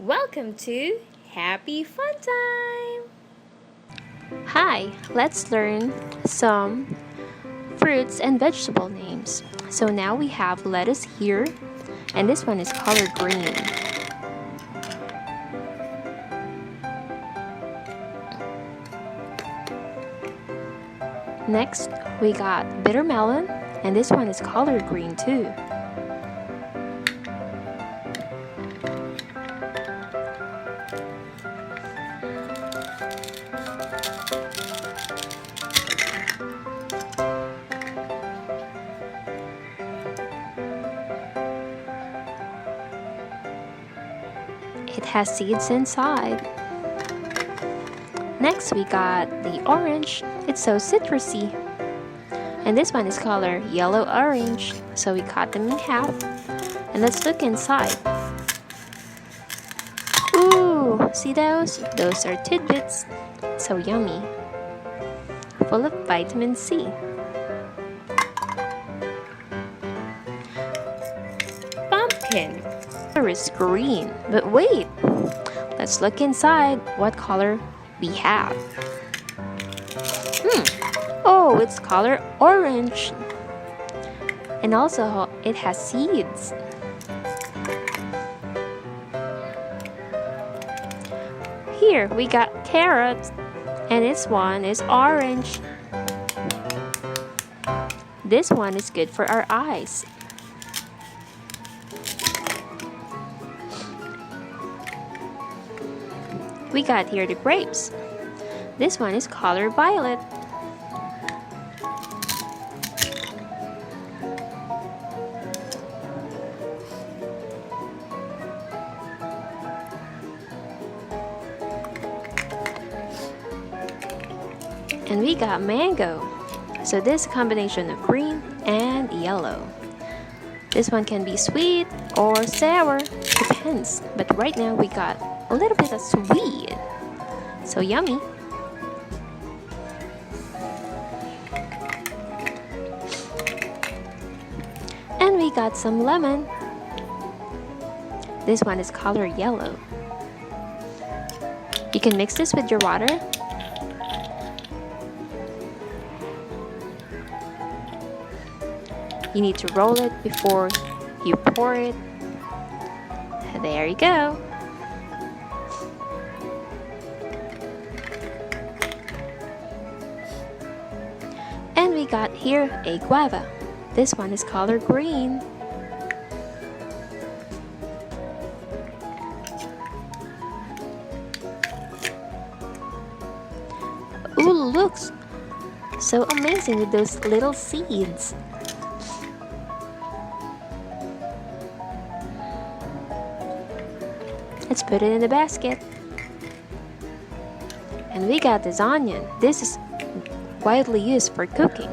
Welcome to Happy Fun Time! Hi, let's learn some fruits and vegetable names. So now we have lettuce here, and this one is color green. Next, we got bitter melon, and this one is color green too. It has seeds inside. Next we got the orange. It's so citrusy. And this one is color yellow-orange. So we cut them in half. And let's look inside. Ooh, see those? Those are tidbits. So yummy. Full of vitamin C. Pumpkin. Color is green, but wait, let's look inside what color we have. Oh, it's color orange, and also it has seeds. Here we got carrots, and this one is orange. This one is good for our eyes. We got here the grapes. This one is color violet. And we got mango. So this combination of green and yellow. This one can be sweet or sour, depends. But right now we got a little bit of sweet. So yummy. And we got some lemon. This one is color yellow. You can mix this with your water. You need to roll it before you pour it. There you go. And we got here a guava. This one is color green. Ooh, looks so amazing with those little seeds. Let's put it in the basket. And we got this onion. This is widely used for cooking.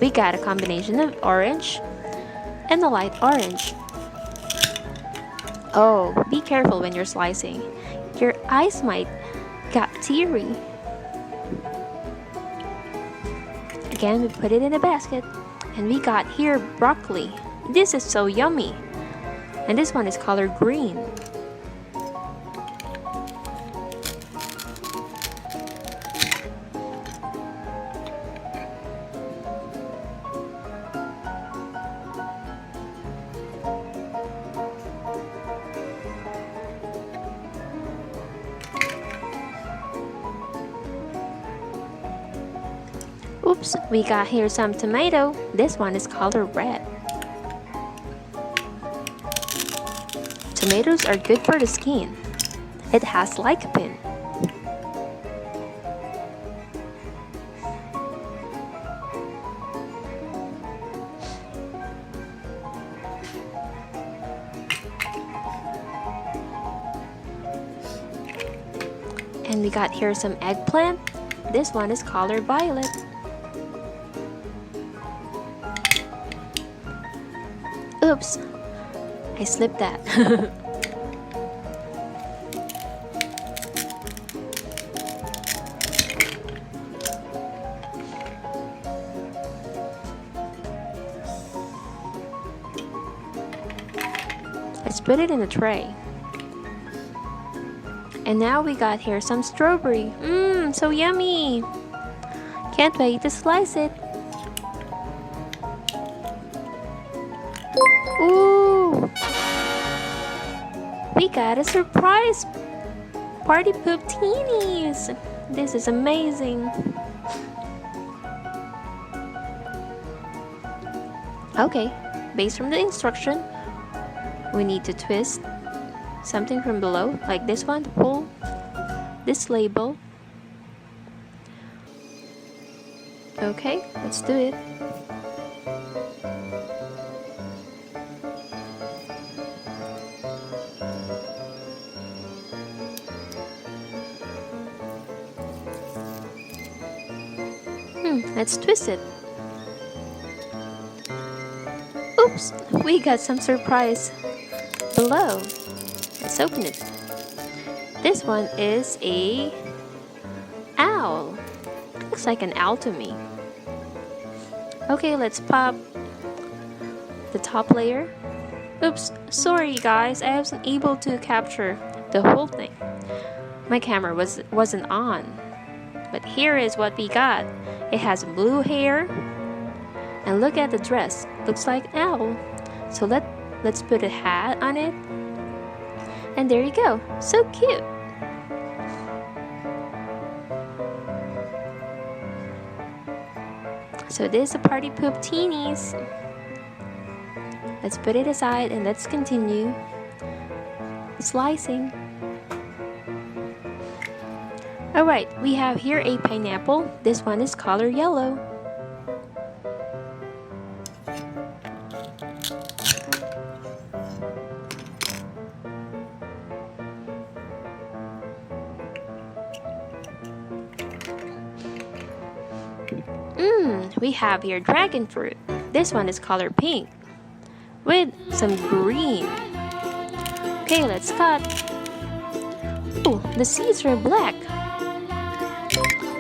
We got a combination of orange and a light orange. Oh, be careful when you're slicing. Your eyes might get teary. Again, we put it in a basket. And we got here broccoli. This is so yummy. And this one is color green. Oops, we got here some tomato. This one is color red. Tomatoes are good for the skin. It has lycopene. And we got here some eggplant. This one is color violet. Oops, I slipped that. Let's put it in a tray. And now we got here some strawberry. Mmm, so yummy. Can't wait to slice it. Ooh! We got a surprise party poop teenies. This is amazing. Okay, based from the instruction, we need to twist something from below, like this one, to pull this label. Okay, let's do it. Let's twist it. Oops, we got some surprise below. Let's open it. This one is a owl. Looks like an owl to me. Okay, let's pop the top layer. Oops, sorry guys, I wasn't able to capture the whole thing. My camera wasn't on. But here is what we got. It has blue hair. And look at the dress. Looks like an owl. So let's put a hat on it. And there you go. So cute. So this is a party poop teenies. Let's put it aside and let's continue slicing. Alright, we have here a pineapple. This one is color yellow. We have here dragon fruit. This one is color pink with some green. Okay, let's cut. Oh, the seeds are black.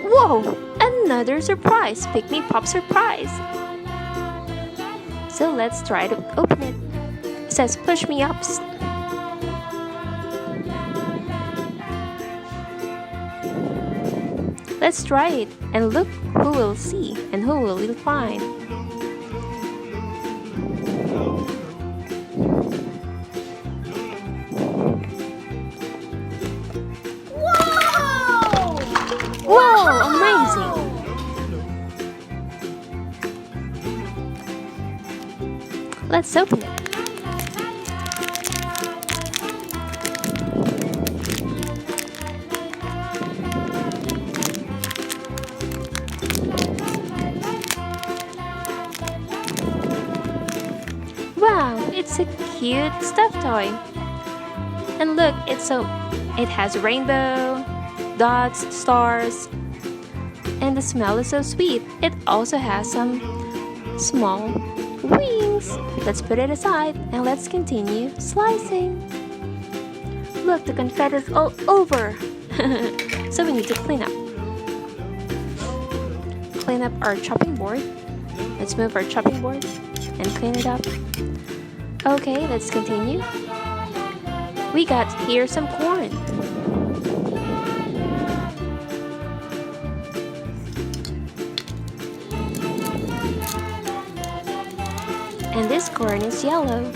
Whoa! Another surprise! PikmiPOP surprise! So let's try to open it. It says push me ups. Let's try it and look who will see and who will we find. Whoa! Amazing! Let's open it. Wow, it's a cute stuffed toy. And look, it has rainbow, dots, stars, and the smell is so sweet. It also has some small wings. Let's put it aside and let's continue slicing. Look, the confetti is all over. So we need to clean up. Clean up our chopping board. Let's move our chopping board and clean it up. Okay, let's continue. We got here some corn. And this corn is yellow.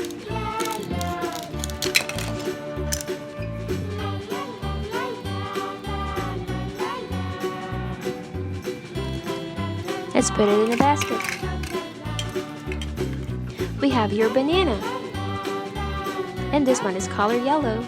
Let's put it in a basket. We have your banana. And this one is color yellow.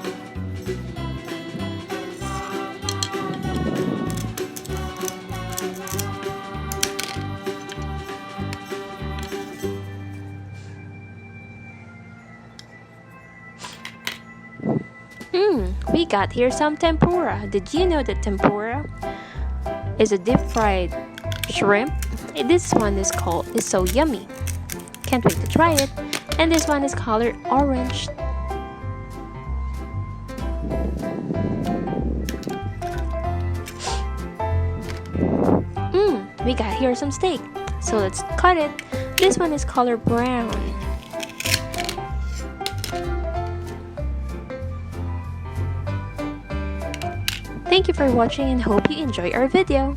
We got here some tempura. Did you know that tempura is a deep fried shrimp? This one is so yummy. Can't wait to try it. And this one is colored orange. We got here some steak. So let's cut it. This one is color brown. Thank you for watching and hope you enjoy our video.